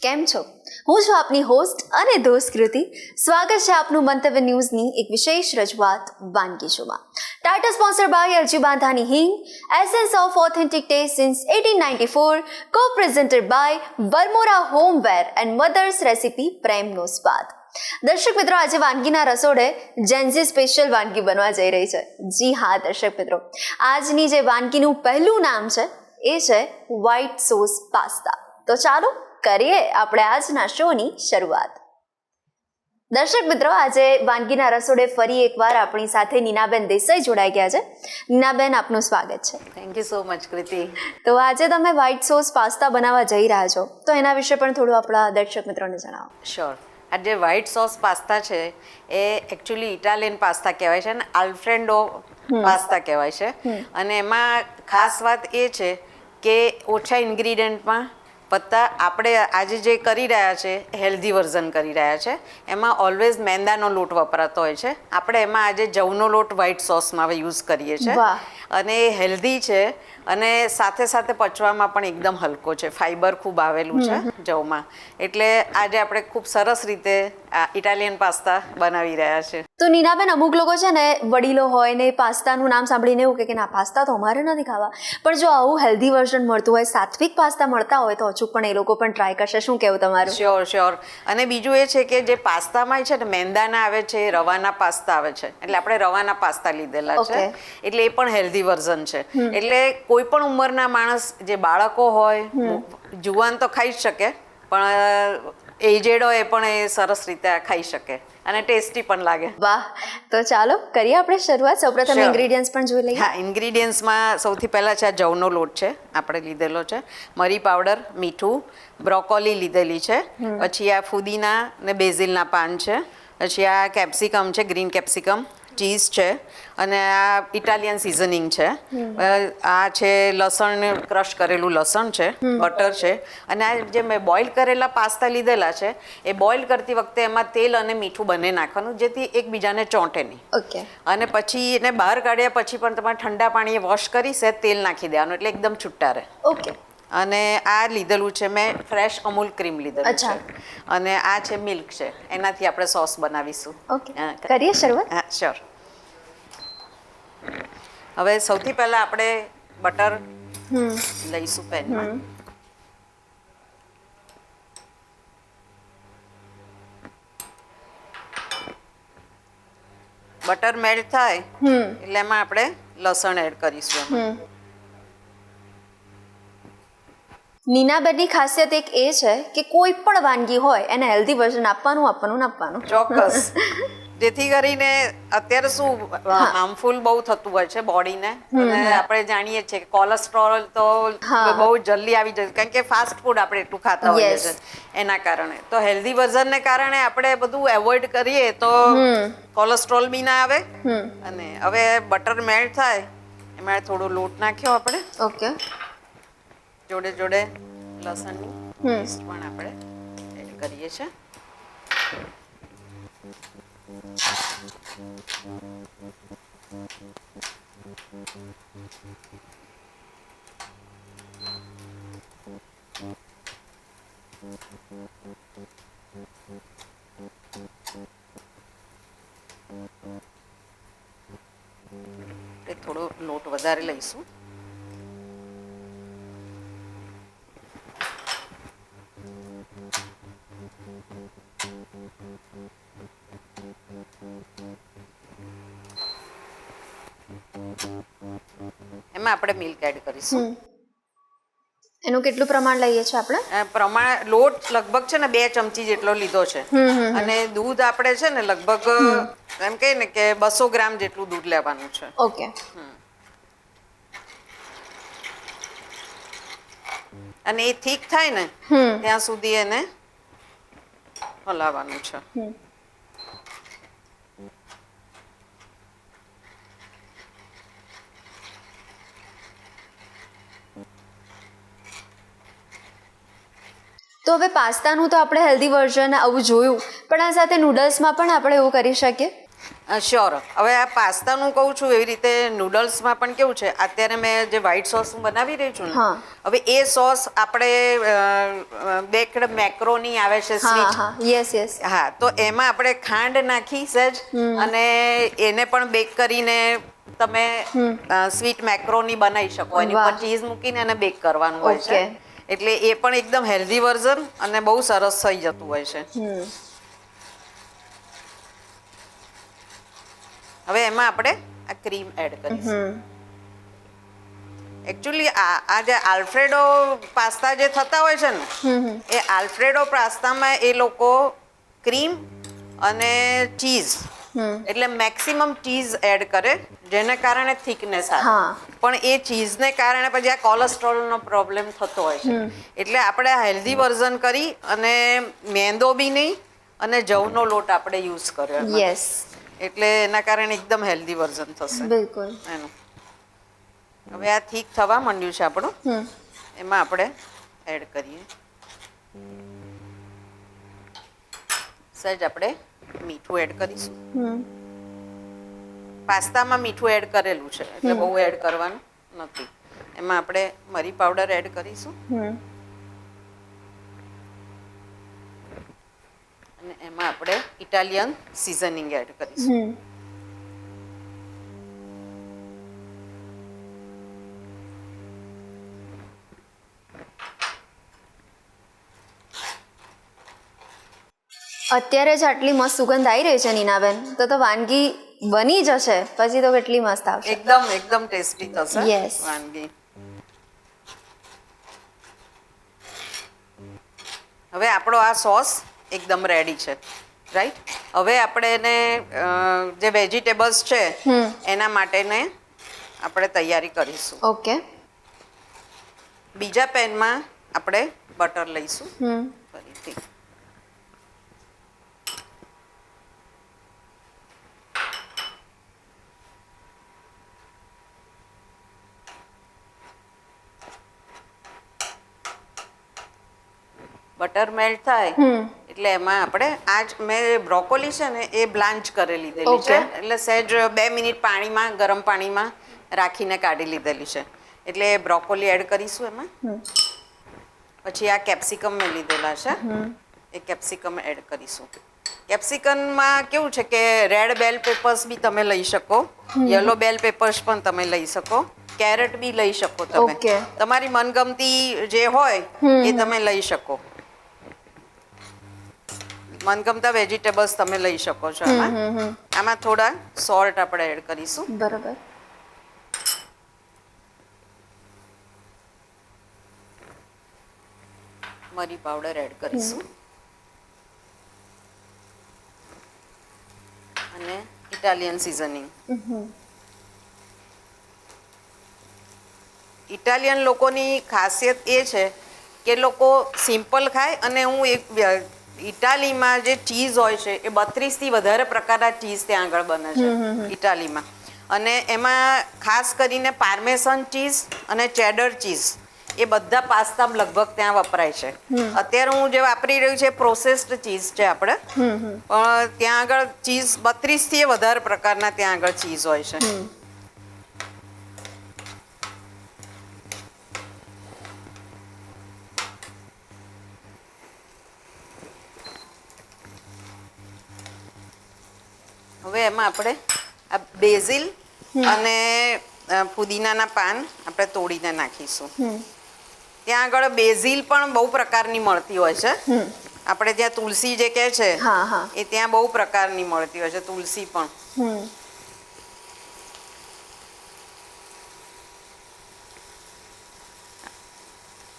કેમ છો? હું છું આપની હોસ્ટ અને દોસ્ત કૃતિ. સ્વાગત છે આપનું મંતવ્ય ન્યૂઝની એક વિશેષ રજૂઆત વાનગી શોમાં. Title sponsor by Arji Bandhani Hing, essence of authentic taste since 1894, co-presented by Varmora homeware and mother's recipe પ્રેમનો સ્વાદ. દર્શક મિત્રો, આજે વાનગીના રસોડે જેન્ઝી સ્પેશિયલ વાનગી બનવા જઈ રહી છે. જી હા દર્શક મિત્રો, આજની જે વાનગીનું પહેલું નામ છે એ છે વ્હાઇટ સોસ પાસ્તા. તો ચાલો કરીએ આપણે આજના શોની શરૂઆત. દર્શક મિત્રો, આજે વાનગીના રસોડે ફરી એકવાર આપણી સાથે નીનાબેન દેસાઈ જોડાઈ ગયા છે. નીનાબેન, આપનું સ્વાગત છે. થેન્ક યુ સો મચ કૃતિ. તો આજે તમે વ્હાઇટ સોસ પાસ્તા બનાવવા જઈ રહ્યા છો, તો એના વિશે પણ થોડું આપણા દર્શક મિત્રોને જણાવો. શ્યોર. આ જે વ્હાઇટ સોસ પાસ્તા છે એ એકચ્યુઅલી ઇટાલિયન પાસ્તા કહેવાય છે અને આલ્ફ્રેડો પાસ્તા કહેવાય છે. અને એમાં ખાસ વાત એ છે કે ઓછા ઇન્ગ્રીડિયન્ટમાં પત્તા આપણે આજે જે કરી રહ્યા છે હેલ્ધી વર્ઝન કરી રહ્યા છે. એમાં ઓલવેઝ મેંદાનો લોટ વપરાતો હોય છે. આપણે એમાં આજે જવનો લોટ વ્હાઇટ સોસમાં હવે યુઝ કરીએ છીએ અને એ હેલ્ધી છે અને સાથે સાથે પચવામાં પણ એકદમ હલકો છે. ફાઈબર ખૂબ આવેલું છે જવમાં, એટલે આજે આપણે ખૂબ સરસ રીતે આ ઇટાલિયન પાસ્તા બનાવી રહ્યા છે. તો નીનાબેન, અમુક લોકો છે ને વડીલો હોય ને પાસ્તાનું નામ સાંભળીને એવું કે ના, પાસ્તા તો અમારે નથી ખાવા, પણ જો આવું હેલ્ધી વર્ઝન મળતું હોય, સાત્વિક પાસ્તા મળતા હોય તો અચૂક પણ એ લોકો પણ ટ્રાય કરશે. શું કહેવું તમારું? Sure sure. અને બીજું એ છે કે જે પાસ્તામાં છે ને મેંદાના આવે છે, રવાના પાસ્તા આવે છે, એટલે આપણે રવાના પાસ્તા લીધેલા છે, એટલે એ પણ હેલ્ધી વર્ઝન છે. એટલે કોઈ પણ ઉંમરના માણસ, જે બાળકો હોય, જુવાન તો ખાઈ જ શકે, પણ એજેડ હોય એ પણ એ સરસ રીતે ખાઈ શકે અને ટેસ્ટી પણ લાગે. વાહ! તો ચાલો કરીએ આપણે શરૂઆત. સૌપ્રથમ ઇન્ગ્રેડિયન્ટ્સ પણ જોઈ લઈએ. હા, ઇન્ગ્રીડિયન્ટ્સમાં સૌથી પહેલાં છે આ જવનો લોટ છે, આપણે લીધેલો છે, મરી પાવડર, મીઠું, બ્રોકોલી લીધેલી છે, પછી આ ફુદીના ને બેઝિલના પાન છે, પછી આ કેપ્સિકમ છે, ગ્રીન કેપ્સિકમ, ચીઝ છે, અને આ ઇટાલિયન સિઝનિંગ છે, આ છે લસણ, ક્રશ કરેલું લસણ છે, બટર છે, અને આ જે મેં બોઇલ કરેલા પાસ્તા લીધેલા છે એ બોઇલ કરતી વખતે એમાં તેલ અને મીઠું બંને નાખવાનું, જેથી એકબીજાને ચોંટે નહીં. ઓકે. અને પછી એને બહાર કાઢ્યા પછી પણ તમારે ઠંડા પાણીએ વોશ કરી છે, તેલ નાખી દેવાનું, એટલે એકદમ છૂટા રહે. ઓકે. અને આ લીધેલું છે મેં ફ્રેશ અમૂલ ક્રીમ લીધેલું છે, અને આ છે મિલ્ક છે, એનાથી આપણે સોસ બનાવીશું. ઓકે, કરીએ શરૂઆત. હા, શ્યોર. હવે સૌથી પહેલા આપણે બટર લઈશું પેનમાં. બટર મેલ્ટ થાય એટલે એમાં આપણે લસણ એડ કરીશું. નીનાબેનની ખાસિયત એક એ છે કે કોઈ પણ વાનગી હોય એને હેલ્ધી વર્ઝન આપવાનું. ચોક્કસ. જેથી કરીને અત્યારે શું હાર્મફુલ બહુ થતું હોય છે બોડીને, અને આપણે જાણીએ છીએ કે કોલેસ્ટ્રોલ તો બહુ જલ્દી આવી જાય, કારણ કે ફાસ્ટ ફૂડ આપણે એટલું ખાતા હોઈએ છીએ એના કારણે. તો હેલ્ધી વર્ઝનને કારણે આપણે બધું એવોઇડ કરીએ તો કોલેસ્ટ્રોલ બી ના આવે. અને હવે બટર મેલ્ટ થાય એમાં થોડો લોટ નાખ્યો આપણે. ઓકે. જોડે જોડે લસણની પેસ્ટ પણ આપણે એડ કરીએ છીએ. થોડો લોટ વધારે લઈશું. એમાં આપણે મિલ્ક એડ કરીશું. એનું કેટલું પ્રમાણ લઈએ છીએ આપણે? પ્રમાણ લોટ લગભગ છે ને 2 ચમચી જેટલો લીધો છે, અને દૂધ આપણે છે ને લગભગ એમ કહીએ ને કે 200 ગ્રામ જેટલું દૂધ લેવાનું છે. ઓકે. અને એ થીક થાય ને ત્યાં સુધી એને હલાવવાનું છે. તો હવે પાસ્તાનું તો આપણે હેલ્ધી વર્ઝન આવું જોયું, પણ આ સાથે નૂડલ્સમાં પણ આપણે એવું કરી શકીએ? શ્યોર. હવે આ પાસ્તાનું કહું છું એવી રીતે નૂડલ્સમાં પણ કેવું છે, અત્યારે મેં જે વ્હાઈટ સોસ બનાવી રહી છું ને, હા. હવે એ સોસ આપણે બેકડ મેક્રોની આવે છે હા સ્વીટ, હા યસ હા, તો એમાં આપણે ખાંડ નાખી સહેજ અને એને પણ બેક કરીને તમે સ્વીટ મેક્રોની બનાવી શકો. એની ઉપર વાહ. ચીઝ મૂકીને એને બેક કરવાનું હોય છે, ઓકે. એટલે એ પણ એકદમ હેલ્ધી વર્ઝન અને બહુ સરસ થઈ જતું હોય છે. હવે એમાં આપણે આ ક્રીમ એડ કરીશું. એકચ્યુઅલી આ જે આલ્ફ્રેડો પાસ્તા જે થતા હોય છે ને, એ આલ્ફ્રેડો પાસ્તામાં એ લોકો ક્રીમ અને ચીઝ એટલે મેક્સિમમ ચીઝ એડ કરે, જેને કારણે થિકનેસ આવે. હા. પણ એ ચીઝને કારણે પછી આ કોલેસ્ટ્રોલનો પ્રોબ્લેમ થતો હોય છે. એટલે આપણે આ હેલ્ધી વર્ઝન કરી અને મેંદો બી નહીં અને જવનો લોટ આપણે યુઝ કર્યો એમાં, યસ એટલે એના કારણે એકદમ હેલ્ધી વર્ઝન થશે બિલકુલ. એનું. હવે આ થીક થવા માંડ્યું છે આપણું, એમાં આપણે એડ કરીએ સહેજ આપણે મીઠું એડ કરીશું. પાસ્તામાં મીઠું એડ કરેલું છે એટલે બહુ એડ કરવાનું નથી. એમાં આપણે મરી પાવડર એડ કરીશું અને એમાં આપણે ઇટાલિયન સિઝનિંગ એડ કરીશું. અત્યારે જ આટલી મસ્ત સુગંધ આવી રહી છે નીનાબેન, તો વાનગી બની જશે પછી તો કેટલી મસ્ત આવશે. એકદમ એકદમ ટેસ્ટી થશે Yes. વાનગી. હવે આપણો આ સોસ એકદમ રેડી છે, રાઈટ? હવે આપણે એને જે વેજીટેબલ્સ છે એના માટેને આપણે તૈયારી કરીશું. ઓકે. બીજા પેનમાં આપણે બટર લઈશું ફરીથી. બટર મેલ્ટ થાય એટલે એમાં આપણે આજ મેં બ્રોકોલી છે ને એ બ્લાન્ચ કરી લીધેલી છે, એટલે સહેજ 2 મિનિટ પાણીમાં, ગરમ પાણીમાં રાખીને કાઢી લીધેલી છે. એટલે બ્રોકોલી એડ કરીશું એમાં. પછી આ કેપ્સિકમ મેં લીધેલા છે, એ કેપ્સિકમ એડ કરીશું. કેપ્સિકમમાં કેવું છે કે રેડ બેલ પેપર્સ બી તમે લઈ શકો, યલો બેલ પેપર્સ પણ તમે લઈ શકો, કેરેટ બી લઈ શકો તમે. Okay. તમારી મનગમતી જે હોય એ તમે લઈ શકો. મનગમતા વેજીટેબલ્સ તમે લઈ શકો છો આમાં. આમાં થોડા સોલ્ટ આપણે એડ કરીશું. બરાબર. મરી પાવડર એડ કરીશું અને ઇટાલિયન સિઝનિંગ. ઇટાલિયન લોકોની ખાસિયત એ છે કે લોકો સિમ્પલ ખાય, અને હું એક ઇટાલીમાં જે ચીઝ હોય છે એ 32થી વધારે પ્રકારના ચીઝ ત્યાં આગળ બને છે ઇટાલીમાં. અને એમાં ખાસ કરીને પાર્મેસન ચીઝ અને ચેડર ચીઝ એ બધા પાસ્તામાં લગભગ ત્યાં વપરાય છે. અત્યારે હું જે વાપરી રહ્યું છે પ્રોસેસ્ડ ચીઝ છે આપણે, પણ ત્યાં આગળ ચીઝ 32થી વધારે પ્રકારના ત્યાં આગળ ચીઝ હોય છે. હવે એમાં આપણે આ બેઝિલ અને પુદીનાના પાન આપણે તોડીને નાખીશું. ત્યાં આગળ બેઝિલ પણ બહુ પ્રકારની મળતી હોય છે. આપણે ત્યાં તુલસી જે કહે છે એ ત્યાં બહુ પ્રકારની મળતી હોય છે, તુલસી પણ.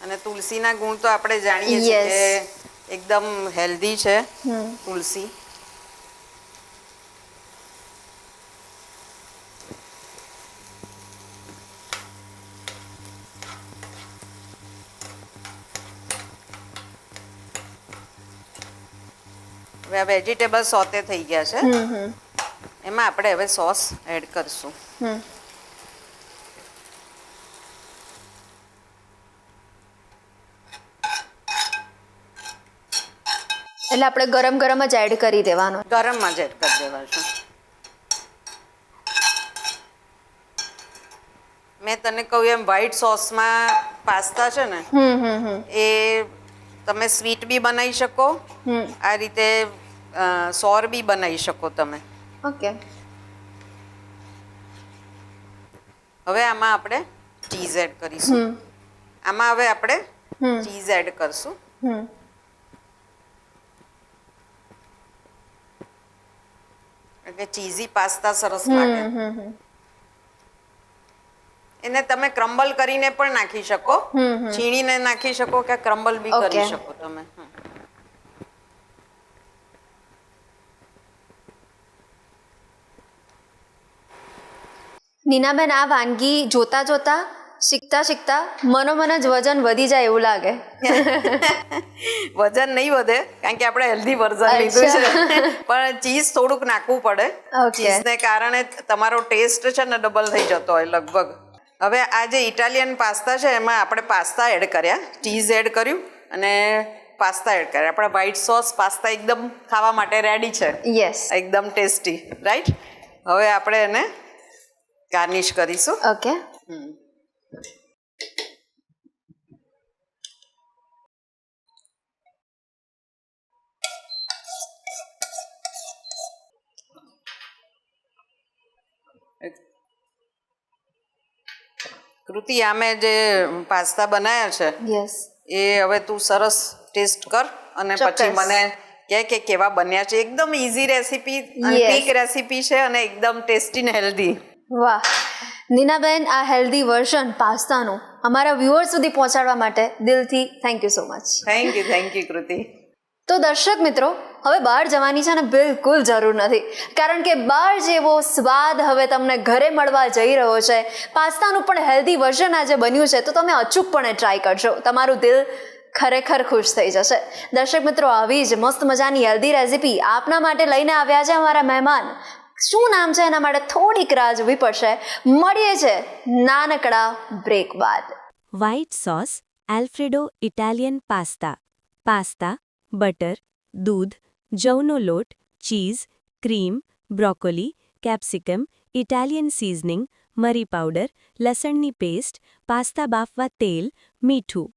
અને તુલસીના ગુણ તો આપણે જાણીએ છીએ કે એકદમ હેલ્ધી છે તુલસી. હવે આ વેજીટેબલ સોતે થઈ ગયા છે, એમાં આપણે હવે સોસ એડ કરશું. એટલે આપણે ગરમ ગરમ જ એડ કરી દેવાનો. ગરમમાં જ એડ કરી દેવાનું. મેં તને કહ્યું એમ વ્હાઈટ સોસમાં પાસ્તા છે ને એ તમે સ્વીટ બી બનાવી શકો, આ રીતે સોર બી બનાવી શકો તમે. ઓકે. હવે આમાં આપણે ચીઝ એડ કરીશું. આમાં હવે આપણે ચીઝ એડ કરશું. એટલે ચીઝી પાસ્તા સરસ લાગે. એને તમે ક્રમ્બલ કરીને પણ નાખી શકો, છીણીને નાખી શકો કે ક્રમ્બલ બી કરી શકો તમે. નીનાબેન, આ વાનગી જોતા જોતા શીખતા શીખતા મનોમન જ વજન વધી જાય એવું લાગે. વજન નહીં વધે કારણ કે આપણે હેલ્ધી વર્ઝન લીધું છે, પણ ચીઝ થોડુંક નાખવું પડે. ચીઝને કારણે તમારો ટેસ્ટ છે ને ડબલ થઈ જતો હોય લગભગ. હવે આ જે ઇટાલિયન પાસ્તા છે એમાં આપણે પાસ્તા એડ કર્યા, ચીઝ એડ કર્યું અને પાસ્તા એડ કર્યા. આપણા વ્હાઈટ સોસ પાસ્તા એકદમ ખાવા માટે રેડી છે. યસ, એકદમ ટેસ્ટી, રાઈટ. હવે આપણે એને ગાર્નિશ કરીશું. ઓકે. કૃતિ, આમે જે પાસ્તા બનાવ્યા છે યસ, એ હવે તું સરસ ટેસ્ટ કર અને પછી મને કહે કે કેવા બન્યા છે. એકદમ ઈઝી રેસીપી અને ક્વિક રેસીપી છે અને એકદમ ટેસ્ટી ને હેલ્ધી. વાહ નીનાબેન, આ હેલ્ધી વર્ઝન પાસ્તાનું અમારા વ્યુઅર્સ સુધી પહોંચાડવા માટે દિલથી thank you so much. Thank you Kriti. તો દર્શક મિત્રો, હવે બહાર જવાની છે ને બિલકુલ જરૂર નથી, કારણ કે બહાર જેવો સ્વાદ હવે તમને ઘરે મળવા જઈ રહ્યો છે. પાસ્તાનું પણ હેલ્ધી વર્ઝન આજે બન્યું છે, તો તમે અચૂકપણે ટ્રાય કરજો, તમારું દિલ ખરેખર ખુશ થઈ જશે. દર્શક મિત્રો, આવી જ મસ્ત મજાની હેલ્ધી રેસીપી આપના માટે લઈને આવ્યા છે અમારા મહેમાન. શું નામ છે એના માટે થોડીક રાહ જોવી પડશે. મળીએ છે નાનકડા બ્રેક બાદ. White sauce alfredo Italian pasta. Pasta, butter, દૂધ, જવનો લોટ, cheese, cream, broccoli, capsicum, Italian seasoning, મરી પાવડર, લસણની પેસ્ટ, પાસ્તા બાફવા તેલ, મીઠું.